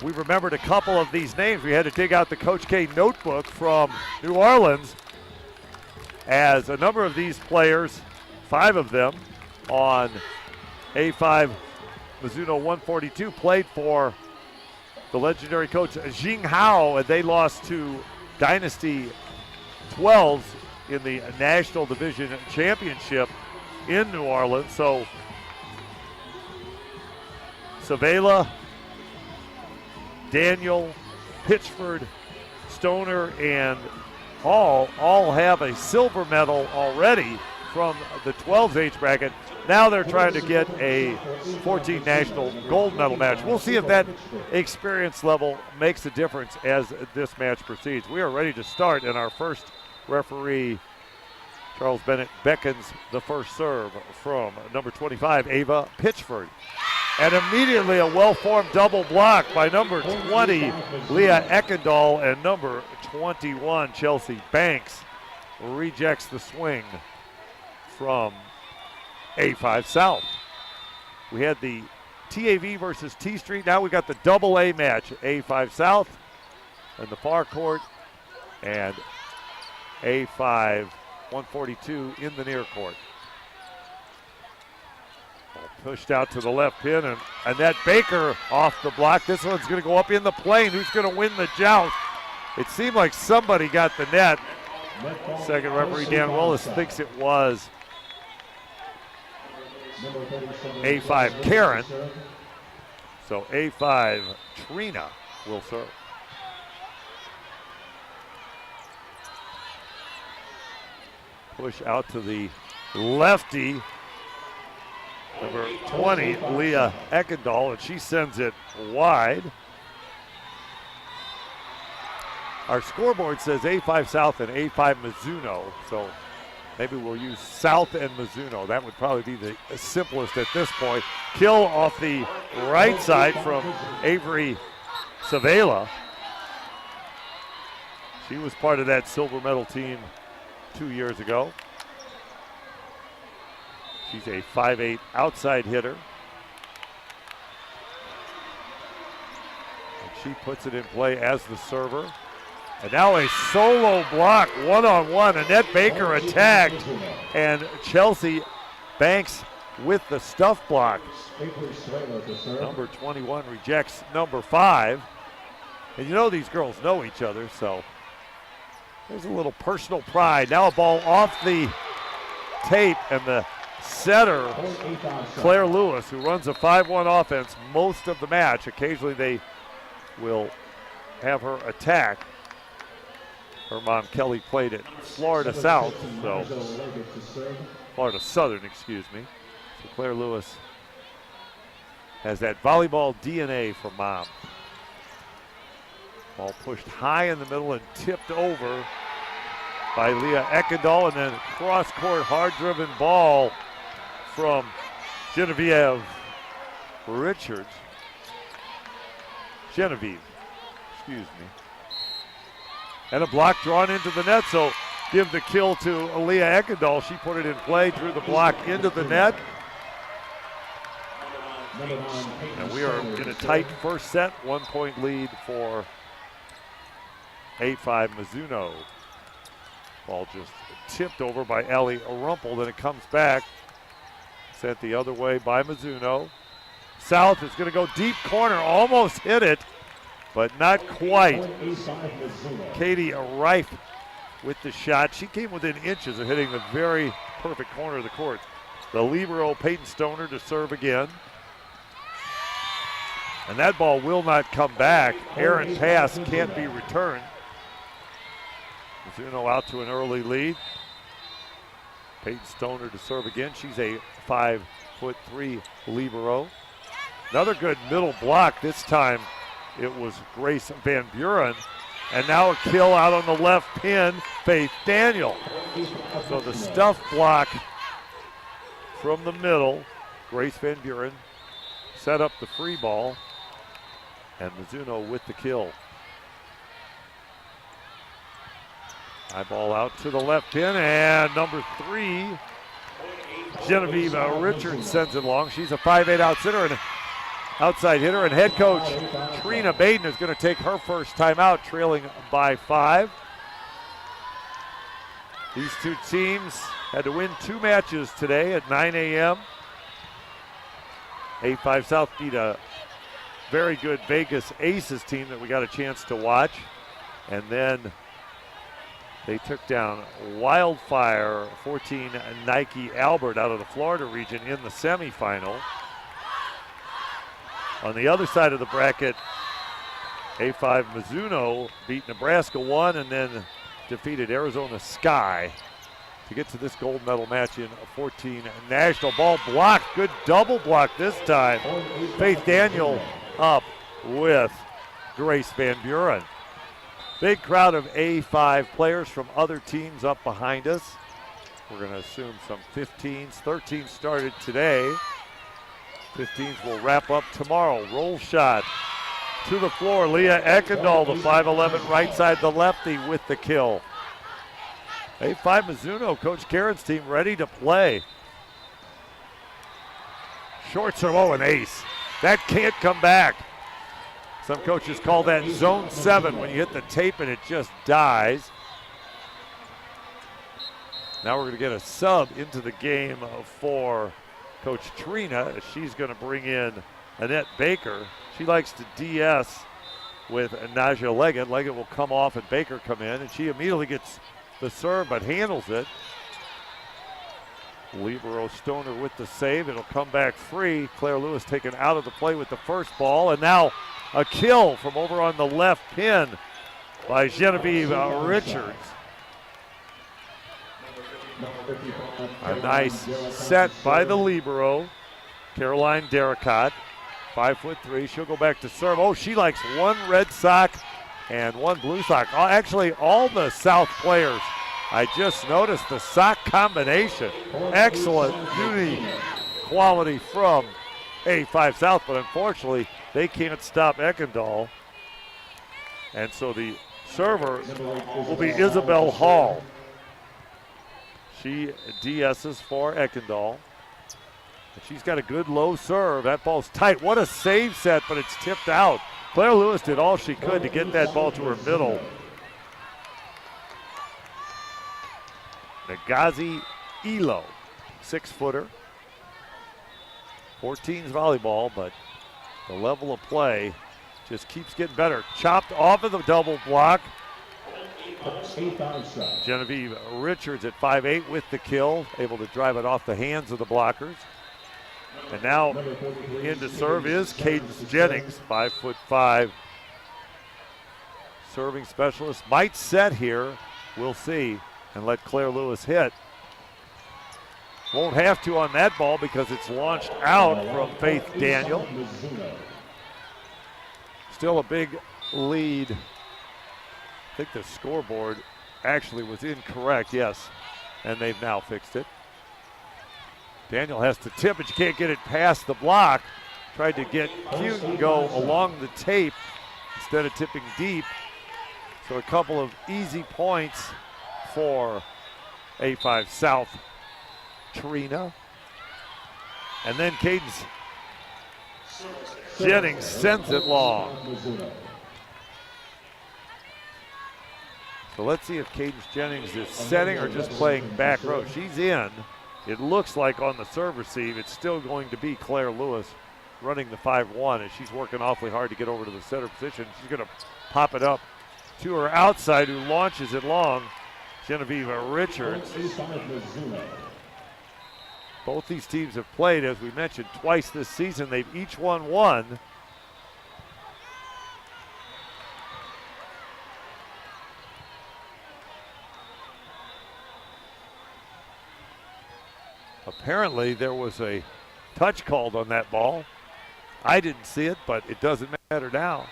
we remembered a couple of these names. We had to dig out the Coach K notebook from New Orleans, as a number of these players, 5 of them on A5 Mizuno 142, played for the legendary coach Jing Hao, and they lost to Dynasty 12s in the National Division Championship in New Orleans. So Savela, Daniel, Pitchford, Stoner, and Hall all have a silver medal already from the 12s age bracket. Now they're trying to get a 14 national gold medal match. We'll see if that experience level makes a difference as this match proceeds. We are ready to start, and our first referee, Charles Bennett, beckons the first serve from number 25, Ava Pitchford. And immediately a well-formed double block by number 20, Leah Eckendall, and number 21, Chelsea Banks, rejects the swing from A5 South. We had the TAV versus T Street. Now we got the double A match. A5 South in the far court and A5 142 in the near court. Pushed out to the left pin, and Annette Baker off the block. This one's going to go up in the plane. Who's going to win the joust? It seemed like somebody got the net. Second referee Dan Willis thinks it was A5 Karen. So A5 Trina will serve. Push out to the lefty, number 20, Leah Eckendall, and she sends it wide. Our scoreboard says A5 South and A5 Mizuno, so maybe we'll use South and Mizuno. That would probably be the simplest at this point. Kill off the right side from Avery Savela. She was part of that silver medal team 2 years ago. She's a 5'8" outside hitter. And she puts it in play as the server. And now a solo block, one-on-one. Annette Baker attacked, and Chelsea Banks with the stuff block. Number 21 rejects number 5. And you know these girls know each other, so there's a little personal pride. Now a ball off the tape, and the setter, Claire Lewis, who runs a 5-1 offense most of the match. Occasionally they will have her attack. Her mom, Kelly, played at Florida South, so Florida Southern, excuse me. So Claire Lewis has that volleyball DNA from mom. Ball pushed high in the middle and tipped over by Leah Eckendall, and then cross-court, hard-driven ball from Genevieve Richards. Genevieve, excuse me. And a block drawn into the net, so give the kill to Leah Eckendall. She put it in play, drew the block into the net. And we are in a tight first set, 1-point lead for A5 Mizuno. Ball just tipped over by Allie Rumpel, then it comes back. Sent the other way by Mizuno. South is going to go deep corner, almost hit it, but not quite. Katie Reif with the shot. She came within inches of hitting the very perfect corner of the court. The libero, Peyton Stoner, to serve again. And that ball will not come back. Errant pass can't be returned. Mizuno out to an early lead. Peyton Stoner to serve again. She's a 5'3" libero. Another good middle block. This time it was Grace Van Buren. And now a kill out on the left pin, Faith Daniel. So the stuff block from the middle. Grace Van Buren set up the free ball. And Mizuno with the kill. High ball out to the left pin, and number 3, Genevieve Richards sends it long. She's a 5'8" outsitter, and outside hitter, and head coach Trina Baden is going to take her first timeout, trailing by 5. These two teams had to win 2 matches today at 9 a.m. A5 South beat a very good Vegas Aces team that we got a chance to watch. And then they took down Wildfire 14 Nike Albert out of the Florida region in the semifinal. On the other side of the bracket, A5 Mizuno beat Nebraska 1 and then defeated Arizona Sky to get to this gold medal match in 14 national. Ball blocked, good double block this time. Faith Daniel up with Grace Van Buren. Big crowd of A5 players from other teams up behind us. We're going to assume some 15s. 13 started today. 15s will wrap up tomorrow. Roll shot to the floor. Leah Eckendall, the 5'11", right side, the lefty with the kill. A5 Mizuno, Coach Karen's team ready to play. Short serve, an ace. That can't come back. Some coaches call that zone 7 when you hit the tape and it just dies. Now we're going to get a sub into the game for Coach Trina. She's going to bring in Annette Baker. She likes to DS with Naja Leggett. Leggett will come off and Baker come in, and she immediately gets the serve but handles it. Libero Stoner with the save. It'll come back free. Claire Lewis taken out of the play with the first ball, and now a kill from over on the left pin by Genevieve Richards. A nice set by the Libero, Caroline Derricott, 5'3". She'll go back to serve. Oh, she likes one red sock and one blue sock. Actually, all the South players, I just noticed the sock combination. Excellent beauty quality from A5 South, but unfortunately, they can't stop Eckendall. And so the server will be Isabel Hall. She DS's for Eckendall. She's got a good low serve. That ball's tight. What a save set, but it's tipped out. Claire Lewis did all she could to get that ball to her middle. Nagazi Elo, 6-footer. 14's volleyball, but the level of play just keeps getting better. Chopped off of the double block. Genevieve Richards at 5'8" with the kill, able to drive it off the hands of the blockers. And now in to serve is Cadence Jennings, 5'5". Serving specialist might set here, we'll see, and let Claire Lewis hit. Won't have to on that ball because it's launched out from Faith Daniel. Still a big lead. I think the scoreboard actually was incorrect, yes, and they've now fixed it. Daniel has to tip, but you can't get it past the block. Tried to get cute and go along the tape instead of tipping deep. So a couple of easy points for A5 South. Trina. And then Cadence Jennings sends it long. So let's see if Cadence Jennings is setting or just playing back row. She's in. It looks like on the serve receive, it's still going to be Claire Lewis running the 5-1 as she's working awfully hard to get over to the center position. She's going to pop it up to her outside, who launches it long, Genevieve Richards. Both these teams have played, as we mentioned, twice this season. They've each won one. Apparently there was a touch called on that ball. I didn't see it, but it doesn't matter now.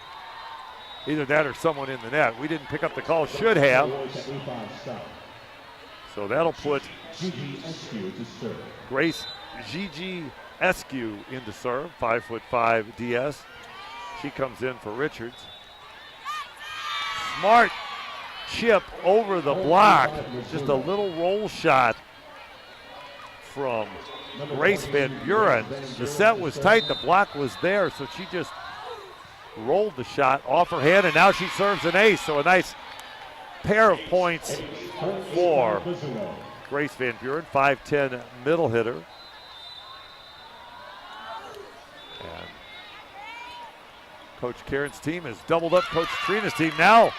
Either that or someone in the net. We didn't pick up the call, should have. So that'll put Grace Gigi Eskew into serve, 5'5" DS. She comes in for Richards. Smart chip over the block. Just a little roll shot from Grace Van Buren. The set was tight, the block was there, so she just rolled the shot off her hand, and now she serves an ace, so a nice pair of points for Grace Van Buren, 5'10" middle hitter. And Coach Karen's team has doubled up Coach Trina's team. Now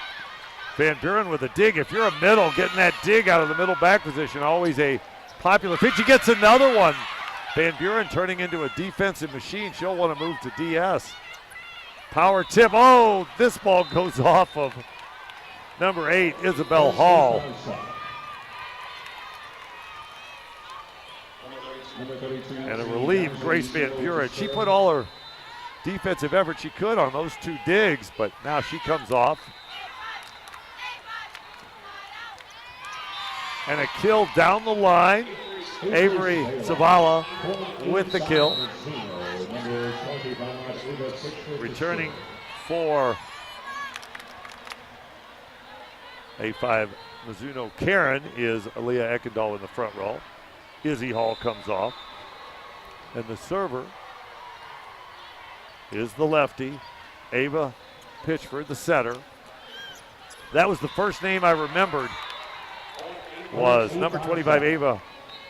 Van Buren with a dig. If you're a middle, getting that dig out of the middle back position, always a popular pitch. He gets another one. Van Buren turning into a defensive machine. She'll want to move to DS. Power tip. Oh, this ball goes off of number 8, Isabel Hall. And a relieved Grace Van Buren. She put all her defensive effort she could on those 2 digs, but now she comes off. And a kill down the line. Avery Zavala with the kill. Returning for A5 Mizuno Karen is Aaliyah Eckendall in the front row. Izzy Hall comes off. And the server is the lefty, Ava Pitchford, the setter. That was the first name I remembered, was number 25, Ava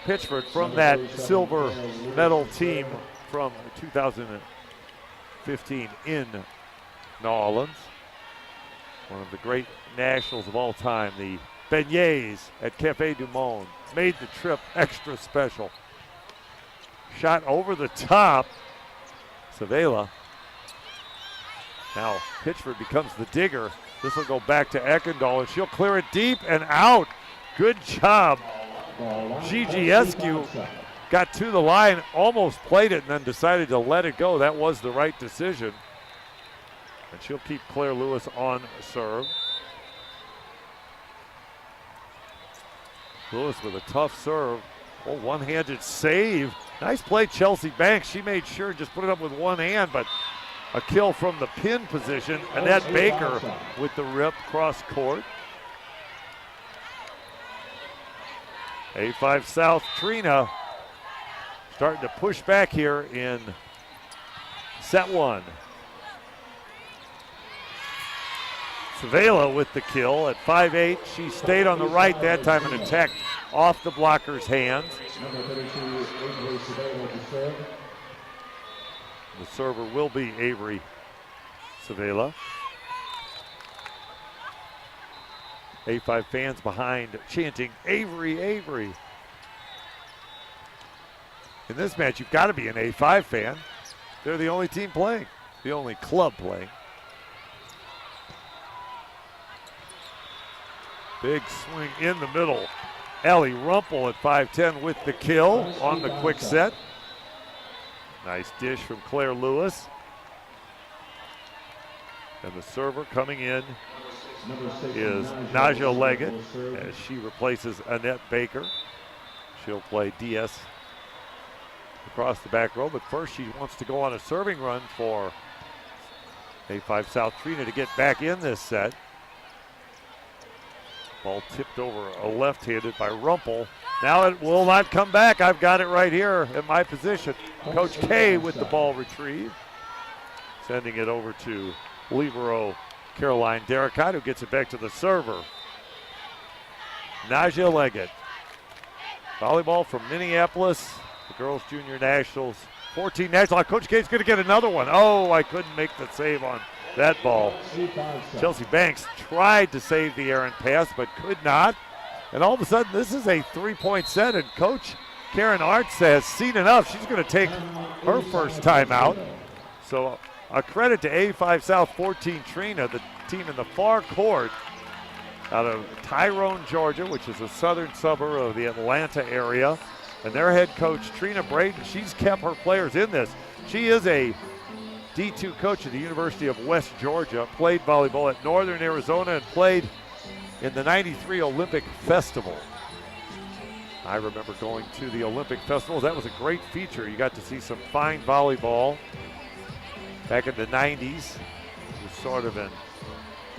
Pitchford, from that silver medal team from 2015 in New Orleans. One of the great nationals of all time, the beignets at Cafe du Monde, made the trip extra special. Shot over the top, Savela. Now Pitchford becomes the digger. This will go back to Eckendall, and she'll clear it deep and out. Good job. GJNC got to the line, almost played it, and then decided to let it go. That was the right decision. And she'll keep Claire Lewis on serve. Lewis with a tough serve. Oh, one-handed save. Nice play, Chelsea Banks. She made sure just put it up with one hand, but a kill from the pin position. Annette Baker with the rip cross court. A5 South, Trina starting to push back here in set 1. Savela with the kill at 5'8". She stayed on the right that time and attacked off the blocker's hands. The server will be Avery Savela. A5 fans behind chanting, Avery, Avery. In this match, you've got to be an A5 fan. They're the only team playing, the only club playing. Big swing in the middle. Ellie Rumpel at 5'10" with the kill on the quick set. Nice dish from Claire Lewis. And the server coming in is Naja Leggett as she replaces Annette Baker. She'll play DS across the back row, but first she wants to go on a serving run for A5 South Trina to get back in this set. Ball tipped over a left-handed by Rumpel. Now it will not come back. I've got it right here in my position. Coach K with the ball retrieved. Sending it over to libero Caroline Derricott, who gets it back to the server. Naja Leggett. Volleyball from Minneapolis. The Girls Junior Nationals. 14 National. Coach K's going to get another one. Oh, I couldn't make the save on that ball. Chelsea Banks tried to save the errant pass, but could not. And all of a sudden, this is a 3-point set, and Coach Karen Artz has seen enough. She's going to take her first time out. So a credit to A5 South 14 Trina, the team in the far court out of Tyrone, Georgia, which is a southern suburb of the Atlanta area. And their head coach, Trina Braden, she's kept her players in this. She is a D2 coach at the University of West Georgia, played volleyball at Northern Arizona, and played in the '93 Olympic Festival. I remember going to the Olympic Festival. That was a great feature. You got to see some fine volleyball back in the 90s. It was sort of an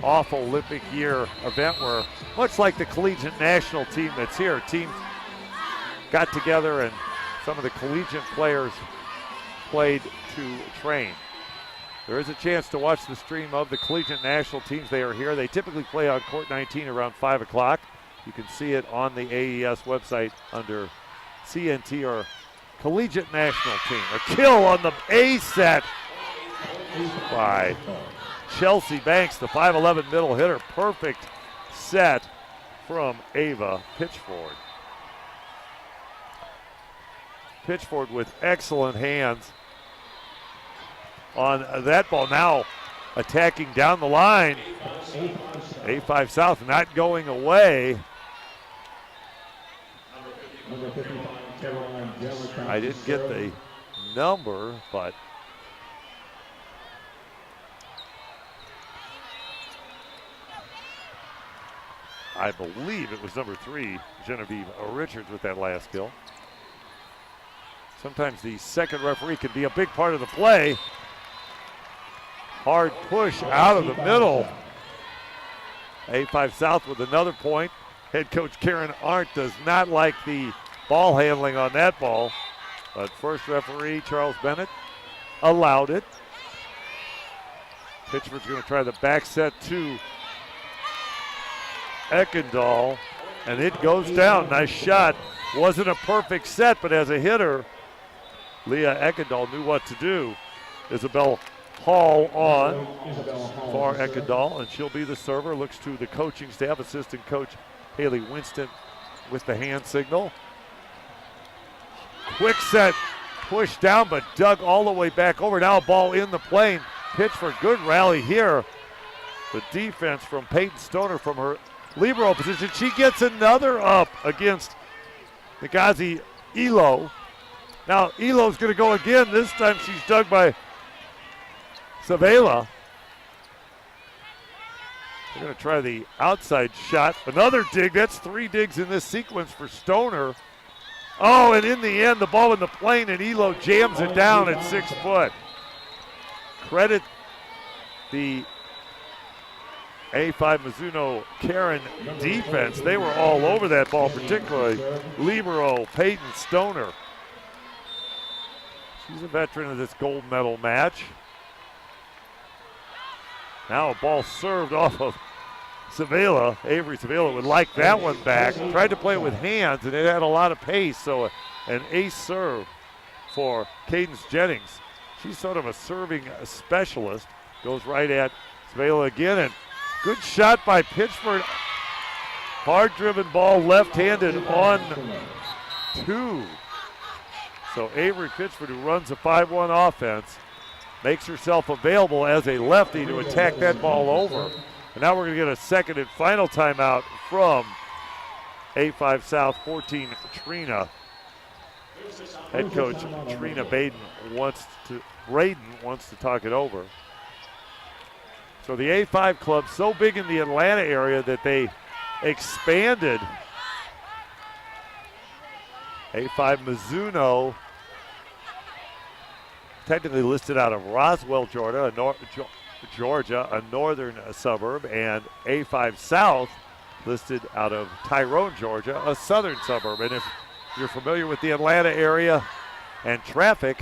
off Olympic year event where, much like the collegiate national team that's here, teams got together and some of the collegiate players played to train. There is a chance to watch the stream of the collegiate national teams. They are here. They typically play on court 19 around 5 o'clock. You can see it on the AES website under CNT or collegiate national team. A kill on the A set by Chelsea Banks, the 5'11 middle hitter. Perfect set from Ava Pitchford. Pitchford with excellent hands on that ball. Now attacking down the line. A5 South not going away. I didn't get the number, but I believe it was number 3, Genevieve Richards, with that last kill. Sometimes the second referee can be a big part of the play. Hard push out of the middle. A5 South with another point. Head coach Karen Arndt does not like the ball handling on that ball, but first referee Charles Bennett allowed it. Pitchford's going to try the back set to Eckendall, and it goes down. Nice shot. Wasn't a perfect set, but as a hitter, Leah Eckendall knew what to do. Isabel Hall on for Eckendall, and she'll be the server. Looks to the coaching staff, assistant coach Haley Winston with the hand signal. Quick set, pushed down, but dug all the way back over. Now a ball in the plane. Pitch for good rally here. The defense from Peyton Stoner from her libero position. She gets another up against Nagazi Elo. Now Elo's going to go again. This time she's dug by Savela. They're going to try the outside shot. Another dig. That's 3 digs in this sequence for Stoner. Oh, and in the end, the ball in the plane, and Elo jams it down at 6 foot. Credit the A5 Mizuno Karen defense. They were all over that ball, particularly libero Peyton Stoner. She's a veteran of this gold medal match. Now a ball served off of Savela. Avery Savela would like that one back. Tried to play it with hands, and it had a lot of pace, so an ace serve for Cadence Jennings. She's sort of a serving specialist. Goes right at Savela again, and good shot by Pitchford. Hard-driven ball, left-handed on 2. So Avery Pitchford, who runs a 5-1 offense, makes herself available as a lefty to attack that ball over. And now we're going to get a second and final timeout from A5 South 14, Trina. Head coach Trina Braden wants to talk it over. So the A5 club so big in the Atlanta area that they expanded. A5 Mizuno, technically listed out of Roswell, Georgia, a northern suburb, and A5 South listed out of Tyrone, Georgia, a southern suburb. And if you're familiar with the Atlanta area and traffic,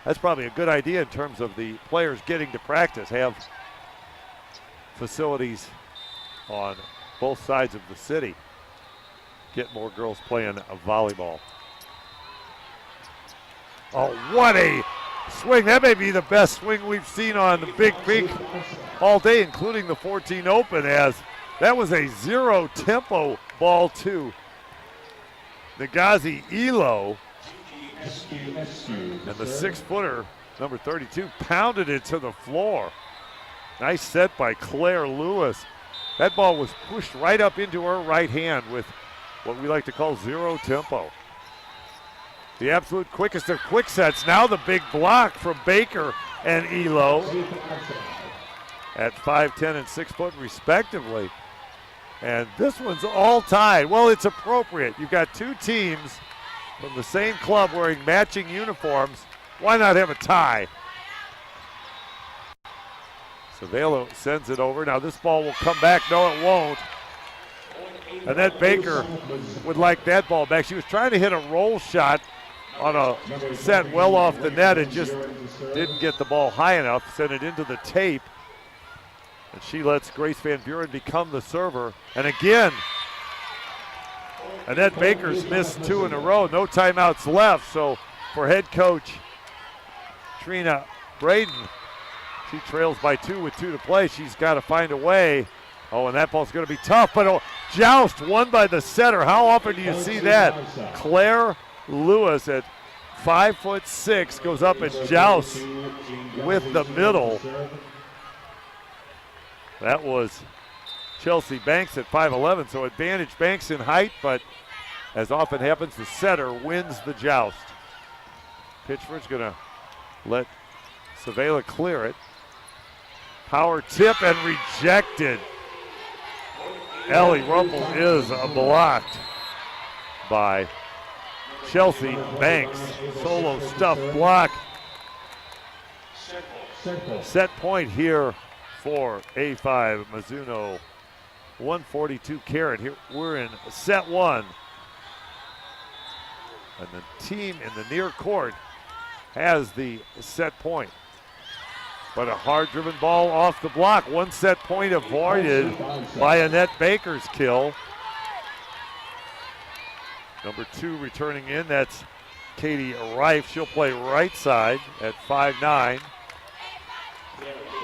that's probably a good idea in terms of the players getting to practice. Have facilities on both sides of the city. Get more girls playing volleyball. Oh, what a swing. That may be the best swing we've seen on the Big Creek all day, including the 14 Open, as that was a zero tempo ball to Nagazi Elo. And the 6-footer, number 32, pounded it to the floor. Nice set by Claire Lewis. That ball was pushed right up into her right hand with what we like to call zero tempo. The absolute quickest of quick sets. Now the big block from Baker and Elo at 5'10" and 6 foot respectively. And this one's all tied. Well, it's appropriate. You've got 2 teams from the same club wearing matching uniforms. Why not have a tie? Savela sends it over. Now this ball will come back. No, it won't. And then Baker would like that ball back. She was trying to hit a roll shot on a set well off the net and just didn't get the ball high enough, sent it into the tape. And she lets Grace Van Buren become the server. And again, Annette Baker's missed 2 in a row, no timeouts left. So for head coach Trina Braden, she trails by 2 with 2 to play. She's got to find a way. Oh, and that ball's going to be tough, but joust won by the setter. How often do you see that? Claire Lewis at 5'6" goes up and jousts with the middle. That was Chelsea Banks at 5'11", so advantage Banks in height, but as often happens, the setter wins the joust. Pitchford's going to let Savela clear it. Power tip and rejected. Ellie Rumpel is blocked by Chelsea Banks. Solo stuff block. Set point here for A5 Mizuno. 142 Karen. Here we're in set 1. And the team in the near court has the set point. But a hard-driven ball off the block. 1 set point avoided by Annette Baker's kill. Number 2 returning in, that's Katie Reif. She'll play right side at 5'9".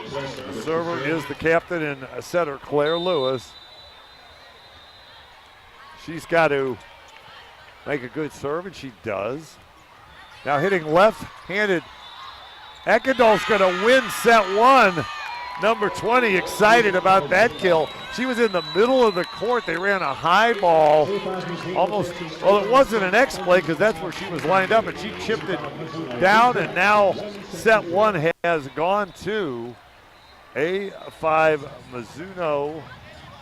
The server is the captain and setter, Claire Lewis. She's got to make a good serve, and she does. Now hitting left-handed. Ekendall's going to win set 1. Number 20 excited about that kill. She was in the middle of the court. They ran a high ball. Almost, well, it wasn't an X play because that's where she was lined up, and she chipped it down, and now set 1 has gone to A5 Mizuno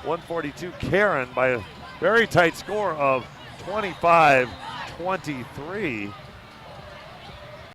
142 Karen by a very tight score of 25-23.